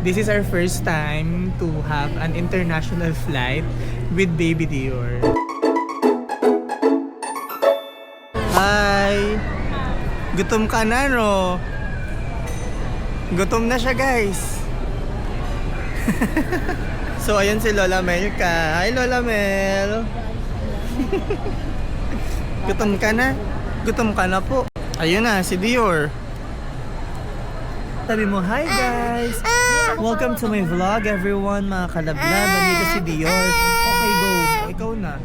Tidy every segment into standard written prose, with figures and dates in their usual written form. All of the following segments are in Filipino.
This is our first time to have an international flight with Baby Dior. Hi! Gutom ka na, no? Gutom na siya, guys. So, ayan si Lola Melka. Hi, Lola Mel! Gutom ka na? Gutom ka na po. Ayun na, si Dior. Sabi mo, hi guys! Welcome to my vlog, everyone, mga kalablab. Nandito si Dior. Okay, go. Ikaw na.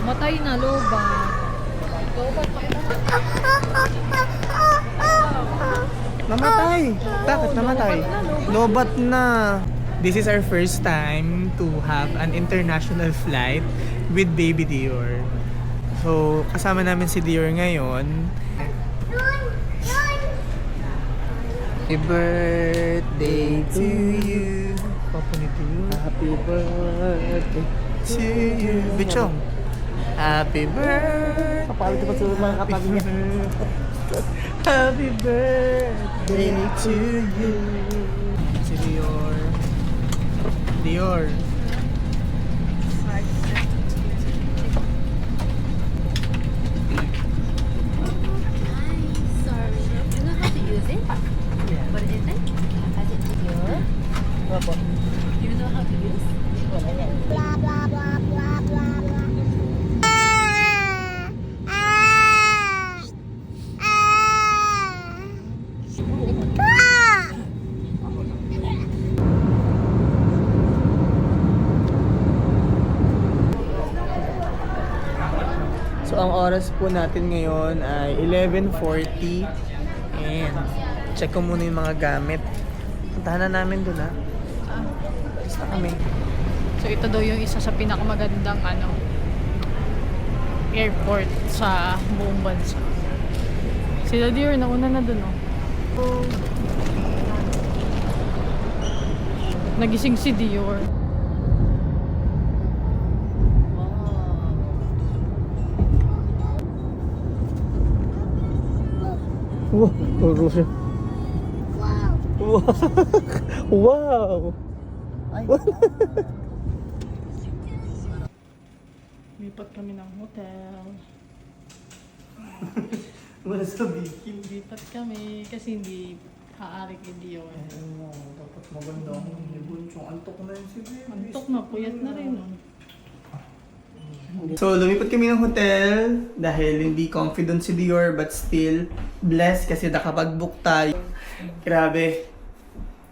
Namatay na, loba. Namatay! Bakit namatay? Lobat na. This is our first time to have an international flight with Baby Dior. So, kasama namin si Dior ngayon. Happy birthday to you. Papa ni Dior. Happy birthday to you. Bichong. Happy birthday. Kapalit pa sa mga kapatid niya. Happy birthday to you. Si Dior. Dior. Sorry. You know how to use it? What is it? Has it Dior? Opo. You know how to use? Wala yan. Blah blah blah blah blah blah. So, ang oras po natin ngayon ay 11:40. And check ko muna yung mga gamit. Puntahan na namin dun, ha? Basta kami. So ito daw yung isa sa pinakamagandang airport sa buong bansa. Sila Dior, nauna na dun, oh. Nagising si Dior. Wow, turo siya. Wow. Wow! Ay, Lipat kami ng hotel. Wala sabihin. Lipat kami kasi hindi aari kay Dior. Dapat maganda akong libunchong. Antok na yun si Baby. Antok na, puyat na rin, oh. So, lumipat kami ng hotel dahil hindi confident si Dior but still blessed kasi nakapag-book tayo. Grabe.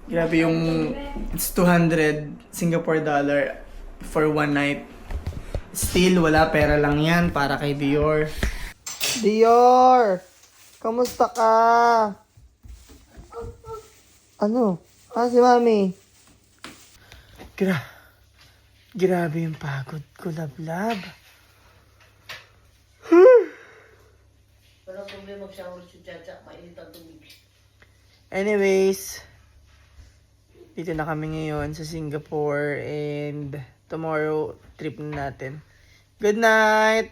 Grabe yung it's 200 Singapore dollar for one night. Still, wala pera lang yan para kay Dior. Dior! Kamusta ka? Ano? Si Mami? Grabe yung pagod ko, lablab. walang problema mag-shower si Chacha. Mainit ang tubig. Anyways, dito na kami ngayon sa Singapore and tomorrow trip na natin. Good night!